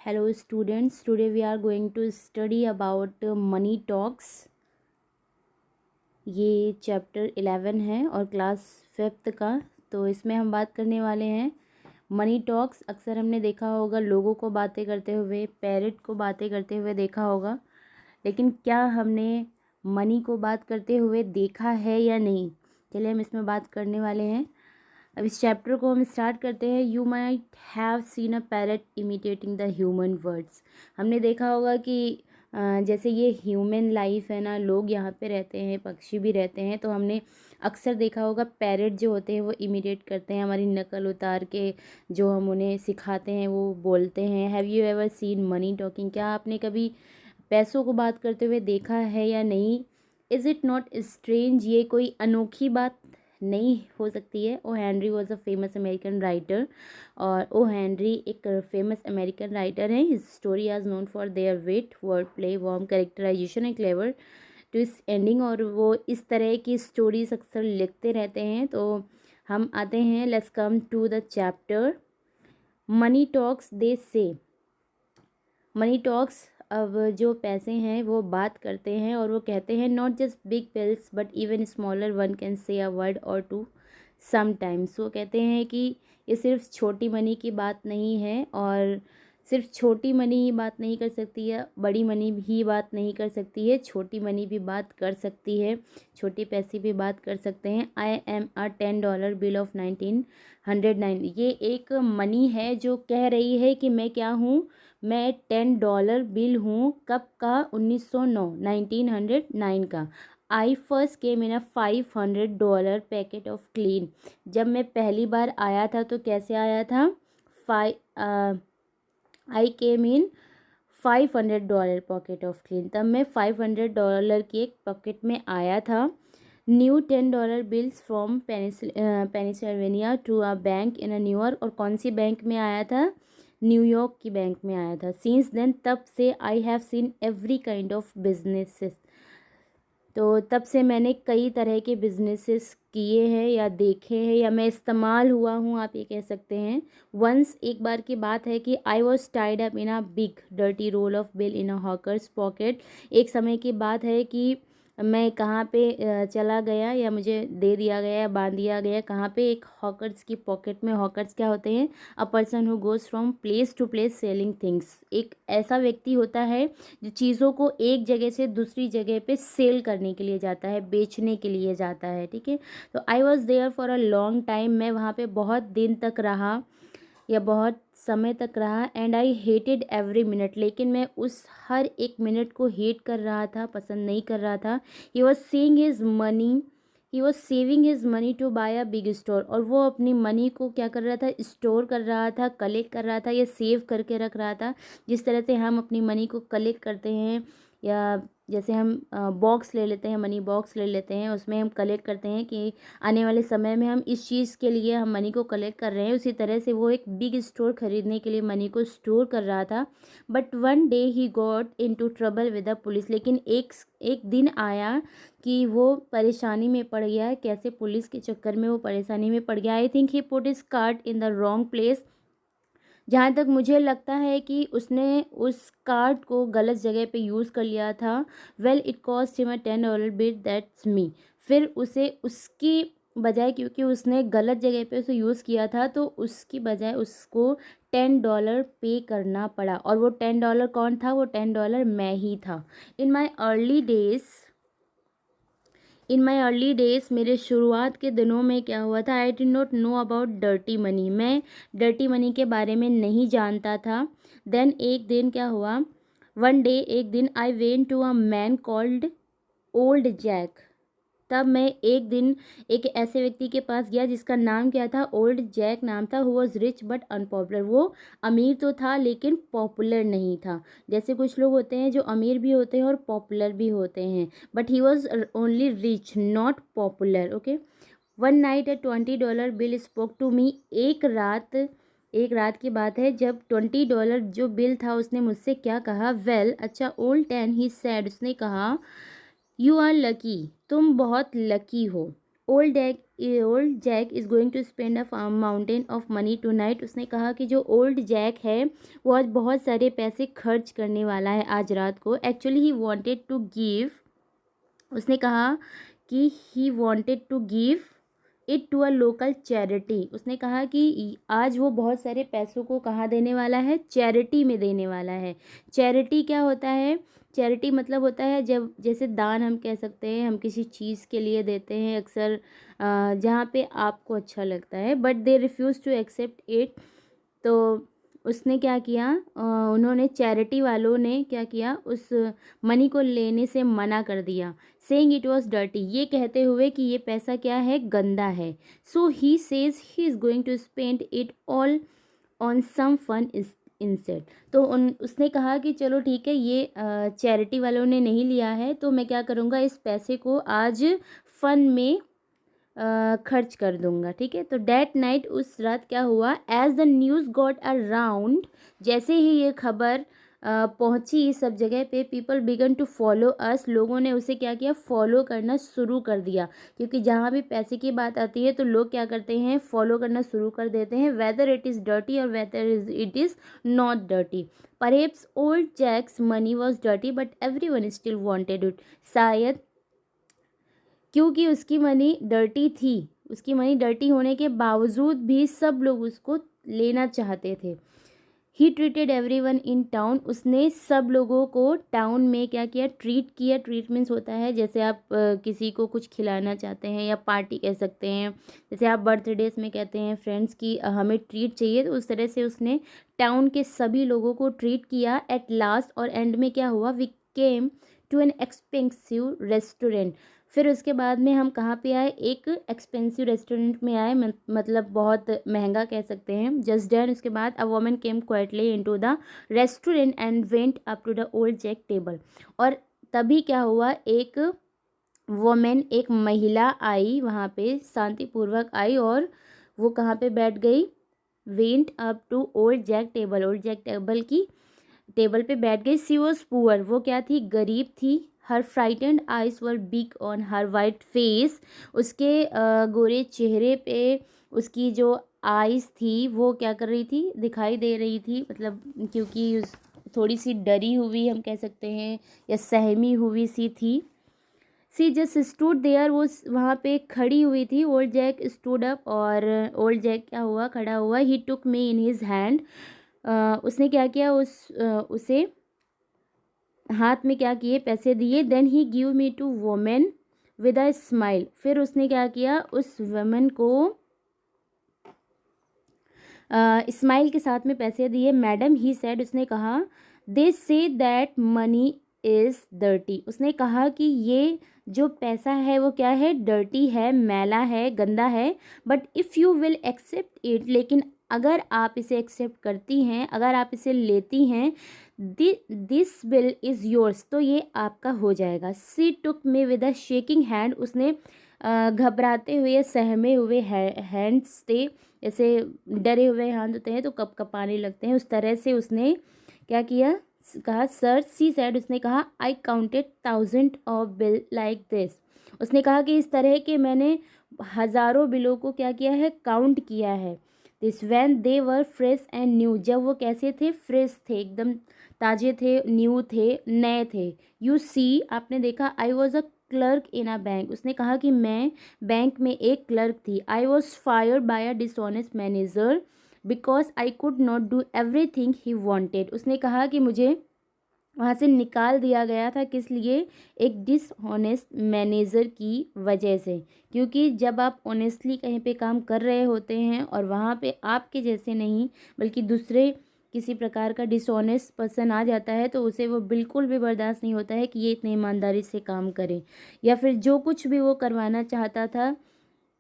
Hello students, today we are going to study about money talks। ये chapter 11 है और class 5th का। तो इसमें हम बात करने वाले हैं मनी टॉक्स। अक्सर हमने देखा होगा लोगों को बातें करते हुए, पैरट को बातें करते हुए देखा होगा, लेकिन क्या हमने मनी को बात करते हुए देखा है या नहीं, चलिए हम इसमें बात करने वाले हैं। अब इस चैप्टर को हम स्टार्ट करते हैं। You might have seen a parrot imitating the human words. हमने देखा होगा कि जैसे ये ह्यूमन लाइफ है ना, लोग यहाँ पे रहते हैं, पक्षी भी रहते हैं, तो हमने अक्सर देखा होगा पैरट जो होते हैं वो इमिटेट करते हैं, हमारी नकल उतार के जो हम उन्हें सिखाते हैं वो बोलते हैं। Have you ever seen money talking? क्या आपने कभी पैसों को बात करते हुए देखा है या नहीं? Is it not strange? ये कोई अनोखी बात नहीं हो सकती है। O Henry was a famous American writer, और ओ हेनरी एक फेमस अमेरिकन राइटर हैं। His story are known for their wit, word play, warm characterisation and clever twist ending. और वो इस तरह की स्टोरीज अक्सर लिखते रहते हैं। तो हम आते हैं, let's come to the chapter money talks. They say money talks, अब जो पैसे हैं वो बात करते हैं और वो कहते हैं not just big bills but even smaller one can say a word और टू समटाइम्स। वो कहते हैं कि ये सिर्फ छोटी मनी की बात नहीं है, और सिर्फ छोटी मनी ही बात नहीं कर सकती है, बड़ी मनी भी बात नहीं कर सकती है, छोटी मनी भी बात कर सकती है, छोटे पैसे भी बात कर सकते हैं। I am a $10 bill of 1909। ये एक मनी है जो कह रही है कि मैं क्या हूँ, मैं $10 बिल हूँ। कब का? 1909, 1909 का। I first came in a $500 packet of clean. जब मैं पहली बार आया था तो कैसे आया था? I came in $500 pocket of clean. तब मैं $500 की एक पॉकेट में आया था। New $10 bills from Pennsylvania to a bank in a New York. और कौन सी बैंक में आया था? न्यूयॉर्क की बैंक में आया था। सिंस देन, तब से, I have seen every kind of businesses. तो तब से मैंने कई तरह के बिजनेसेस किए हैं या देखे हैं, या मैं इस्तेमाल हुआ हूँ, आप ये कह सकते हैं। वंस, एक बार की बात है कि I was tied up in a big dirty roll of bill in a hawker's pocket. एक समय की बात है कि मैं कहाँ पे चला गया, या मुझे दे दिया गया या बांध दिया गया कहाँ पे? एक हॉकर्स की पॉकेट में। हॉकर्स क्या होते हैं? A person who goes from place to place selling things. एक ऐसा व्यक्ति होता है जो चीज़ों को एक जगह से दूसरी जगह पे सेल करने के लिए जाता है, बेचने के लिए जाता है, ठीक है। तो I was there for a long time. मैं वहाँ पे बहुत दिन तक रहा या बहुत समय तक रहा। And I hated every minute. लेकिन मैं उस हर एक मिनट को हेट कर रहा था, पसंद नहीं कर रहा था। He was saying his money, he was saving his money to buy a big store. और वो अपनी मनी को क्या कर रहा था? स्टोर कर रहा था, कलेक्ट कर रहा था, या सेव करके रख रहा था। जिस तरह से हम अपनी मनी को कलेक्ट करते हैं, या जैसे हम बॉक्स ले लेते हैं, मनी बॉक्स ले लेते हैं, उसमें हम कलेक्ट करते हैं कि आने वाले समय में हम इस चीज़ के लिए हम मनी को कलेक्ट कर रहे हैं, उसी तरह से वो एक बिग स्टोर खरीदने के लिए मनी को स्टोर कर रहा था। But one day he got into trouble with the police. लेकिन एक दिन आया कि वो परेशानी में पड़ गया है। कैसे? पुलिस के चक्कर में वो परेशानी में पड़ गया। I think he put his cart in the wrong place. जहाँ तक मुझे लगता है कि उसने उस कार्ड को गलत जगह पे यूज़ कर लिया था। Well, it cost him a $10 bit, that's me. फिर उसे उसकी बजाय, क्योंकि उसने गलत जगह पे उसे यूज़ किया था, तो उसकी बजाय उसको $10 पे करना पड़ा। और वो $10 कौन था? वो $10 मैं ही था। इन माई अर्ली डेज, मेरे शुरुआत के दिनों में क्या हुआ था? I did not know about dirty money. मैं डर्टी मनी के बारे में नहीं जानता था। देन, एक दिन क्या हुआ? वन डे, एक दिन, I went to a man called Old Jack. तब मैं एक दिन एक ऐसे व्यक्ति के पास गया जिसका नाम क्या था? ओल्ड जैक नाम था। Who was rich but unpopular. वो अमीर तो था लेकिन पॉपुलर नहीं था। जैसे कुछ लोग होते हैं जो अमीर भी होते हैं और पॉपुलर भी होते हैं, but he was only rich, not popular. Okay. One night a $20 bill spoke to me. एक रात की बात है जब $20 जो बिल था उसने मुझसे क्या कहा? वेल, अच्छा, ओल्ड टैन, ही सैड, उसने कहा, यू आर लकी, तुम बहुत लकी हो। Old Jack is going to spend a mountain of money tonight. उसने कहा कि जो ओल्ड जैक है वो आज बहुत सारे पैसे खर्च करने वाला है आज रात को। Actually he wanted to give, उसने कहा कि he wanted to give it to a local charity. उसने कहा कि आज वो बहुत सारे पैसों को कहाँ देने वाला है, चैरिटी में देने वाला है। चैरिटी क्या होता है, चैरिटी मतलब होता है जब जैसे दान हम कह सकते हैं, हम किसी चीज़ के लिए देते हैं अक्सर जहाँ पे आपको अच्छा लगता है, but they refuse to accept it. तो उसने क्या किया, उन्होंने चैरिटी वालों ने क्या किया, उस मनी को लेने से मना कर दिया। सेइंग इट वॉज डर्टी, ये कहते हुए कि ये पैसा क्या है, गंदा है। So he says he is going to spend it all on some fun instead. तो उसने कहा कि चलो ठीक है, ये चैरिटी वालों ने नहीं लिया है तो मैं क्या करूँगा, इस पैसे को आज फन में खर्च कर दूंगा। ठीक है, तो डैट नाइट, उस रात क्या हुआ, as the news got around, जैसे ही ये खबर पहुंची सब जगह पे, people began to follow us, लोगों ने उसे क्या किया, फॉलो करना शुरू कर दिया। क्योंकि जहाँ भी पैसे की बात आती है तो लोग क्या करते हैं, फॉलो करना शुरू कर देते हैं, वेदर इट इज़ डर्टी और whether it is not dirty. Perhaps Old Jack's money was dirty but everyone still wanted it. शायद क्योंकि उसकी मनी डर्टी थी, उसकी मनी डर्टी होने के बावजूद भी सब लोग उसको लेना चाहते थे। He treated every one in town, उसने सब लोगों को टाउन में क्या किया, ट्रीट किया। ट्रीट मीन्स होता है जैसे आप किसी को कुछ खिलाना चाहते हैं या पार्टी कह सकते हैं, जैसे आप बर्थडेज में कहते हैं फ्रेंड्स की हमें ट्रीट चाहिए, तो उस तरह से उसने टाउन के सभी लोगों को ट्रीट किया। एट लास्ट, और एंड में क्या हुआ, we came to an expensive restaurant. फिर उसके बाद में हम कहाँ पे आए, एक एक्सपेंसिव रेस्टोरेंट में आए, मतलब बहुत महंगा कह सकते हैं। जस्ट देन, उसके बाद a woman came quietly into the restaurant and went up to the Old Jack table. और तभी क्या हुआ, एक वोमेन, एक महिला आई वहाँ पे, शांतिपूर्वक आई, और वो कहाँ पे बैठ गई, went up to Old Jack table, Old Jack table की टेबल पे बैठ गई। सी वॉज पुअर, वो क्या थी, गरीब थी। Her frightened eyes were big on her white face, उसके गोरे चेहरे पे उसकी जो आइज़ थी वो क्या कर रही थी, दिखाई दे रही थी, मतलब क्योंकि थोड़ी सी डरी हुई हम कह सकते हैं, या सहमी हुई सी थी। सी जस्ट स्टूड देयर, वो वहाँ पे खड़ी हुई थी। ओल्ड जैक स्टूड अप, और ओल्ड जैक क्या हुआ, खड़ा हुआ। ही टुक मी इन हिज हैंड, उसने क्या किया, उसे हाथ में क्या किए, पैसे दिए। Then he give me to women with a smile, फिर उसने क्या किया, उस वुमेन को स्माइल के साथ में पैसे दिए। मैडम, ही सेड, उसने कहा, दे say that money is dirty, उसने कहा कि ये जो पैसा है वो क्या है, डर्टी है, मैला है, गंदा है। But if you will accept it, लेकिन अगर आप इसे एक्सेप्ट करती हैं, अगर आप इसे लेती हैं, दिस बिल इज़ योर्स, तो ये आपका हो जाएगा। She took me with a shaking hand, उसने घबराते हुए, सहमे हुए हैंड्स थे, जैसे डरे हुए हाथ होते हैं तो कप कपाने लगते हैं, उस तरह से उसने क्या किया, कहा, सर, सी सेड, उसने कहा, I counted 1000 of bill like this, उसने कहा कि इस तरह के मैंने हज़ारों बिलों को क्या किया है, काउंट किया है। This when they were fresh and new, जब वो कैसे थे, फ्रेश थे, एकदम ताज़े थे, न्यू थे, नए थे। यू सी, आपने देखा, I was a clerk in a bank, उसने कहा कि मैं बैंक में एक क्लर्क थी। I was fired by a dishonest manager because I could not do everything he wanted, उसने कहा कि मुझे वहाँ से निकाल दिया गया था, किस लिए, एक डिसऑनेस्ट मैनेजर की वजह से। क्योंकि जब आप ऑनेस्टली कहीं पे काम कर रहे होते हैं और वहाँ पे आपके जैसे नहीं बल्कि दूसरे किसी प्रकार का डिसऑनेस्ट पर्सन आ जाता है, तो उसे वो बिल्कुल भी बर्दाश्त नहीं होता है कि ये इतनी ईमानदारी से काम करे, या फिर जो कुछ भी वो करवाना चाहता था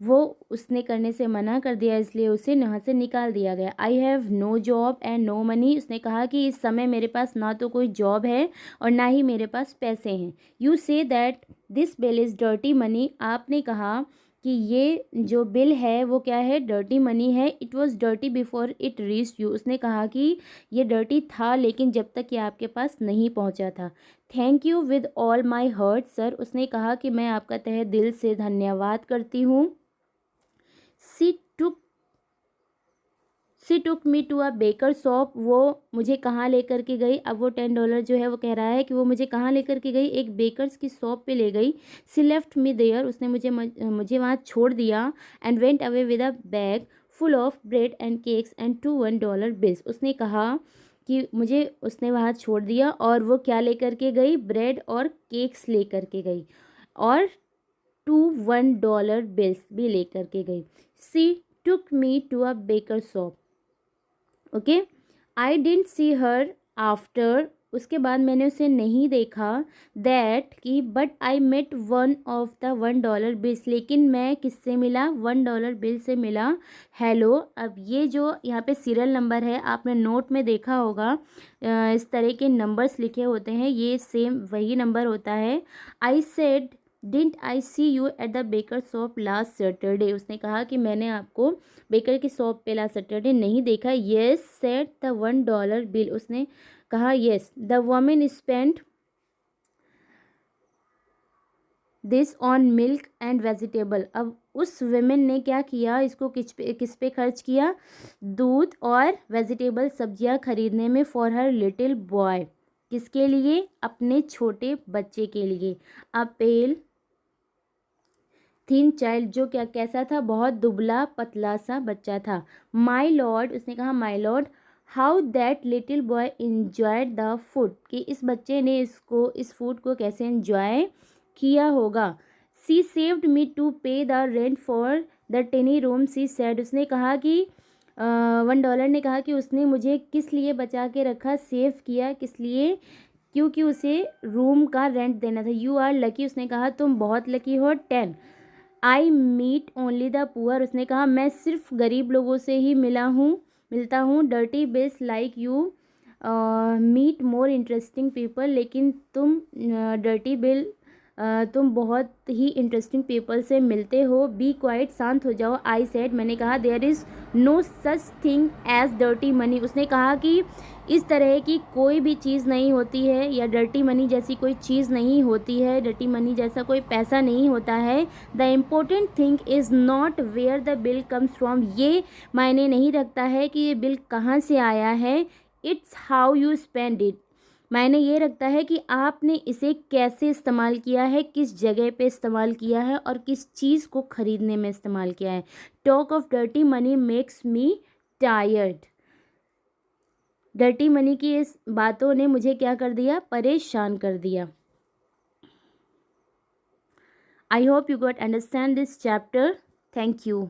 वो उसने करने से मना कर दिया, इसलिए उसे यहाँ से निकाल दिया गया। I have no job and no money, उसने कहा कि इस समय मेरे पास ना तो कोई जॉब है और ना ही मेरे पास पैसे हैं। You say that this bill is dirty money, आपने कहा कि ये जो बिल है वो क्या है, डर्टी मनी है. It was dirty before it reach you. उसने कहा कि ये डर्टी था लेकिन जब तक ये आपके पास नहीं पहुंचा था. Thank you with all my heart sir. उसने कहा कि मैं आपका तहे दिल से धन्यवाद करती हूँ. She took me to a baker shop. वो मुझे कहाँ लेकर के गई. अब वो $10 जो है वो कह रहा है कि वो मुझे कहाँ लेकर के गई, एक बेकर्स की शॉप पे ले गई. सी लेफ्ट मी देयर. उसने मुझे वहाँ छोड़ दिया. And went away with a bag full of bread and cakes and 2 $1 bills. उसने कहा कि मुझे उसने वहाँ छोड़ दिया और वो क्या लेकर के गई, ब्रेड और केक्स लेकर के गई और 2 $1 बिल्स भी लेकर के गई. She took me to a baker shop. Okay. I didn't see her after. उसके बाद मैंने उसे नहीं देखा. दैट कि but I met one of the $1 bills. लेकिन मैं किससे मिला, $1 बिल से मिला. हेलो. अब ये जो यहाँ पे सीरियल नंबर है आपने नोट में देखा होगा, इस तरह के नंबर्स लिखे होते हैं, ये सेम वही नंबर होता है. I said didn't I see you at the baker shop last Saturday. उसने कहा कि मैंने आपको बेकर की शॉप पे लास्ट सैटरडे नहीं देखा. Yes said the $1 bill. उसने कहा yes. The woman spent this on milk and vegetable. अब उस वुमेन ने क्या किया, इसको किस पे खर्च किया, दूध और वेजिटेबल सब्जियां खरीदने में. For her little boy. किसके लिए, अपने छोटे बच्चे के लिए. अ पेल थिन चाइल्ड. जो क्या कैसा था, बहुत दुबला पतला सा बच्चा था. My lord. उसने कहा my lord. How that little boy enjoyed the food. कि इस बच्चे ने इस फूड को कैसे इन्जॉय किया होगा. She saved me to pay the rent for the tiny room. She said. उसने कहा कि $1 ने कहा कि उसने मुझे किस लिए बचा के रखा, सेव किया किस लिए, क्योंकि उसे रूम का रेंट देना था. You are lucky. उसने कहा तुम बहुत लकी हो. 10. I meet only the poor. उसने कहा मैं सिर्फ गरीब लोगों से ही मिलता हूँ. Dirty bills like you meet more interesting people. लेकिन तुम डर्टी बिल तुम बहुत ही इंटरेस्टिंग पीपल से मिलते हो. Be quiet. शांत हो जाओ. I said. मैंने कहा there is no such thing as dirty money. उसने कहा कि इस तरह की कोई भी चीज़ नहीं होती है, या डर्टी मनी जैसी कोई चीज़ नहीं होती है, डर्टी मनी जैसा कोई पैसा नहीं होता है. The important thing is not where the bill comes from. ये मायने नहीं रखता है कि ये बिल कहाँ से आया है. It's how you spend it. मायने ये रखता है कि आपने इसे कैसे इस्तेमाल किया है, किस जगह पे इस्तेमाल किया है और किस चीज़ को ख़रीदने में इस्तेमाल किया है. Talk of dirty money makes me tired. Dirty money की इस बातों ने मुझे क्या कर दिया, परेशान कर दिया. I hope you got understand this chapter. Thank you.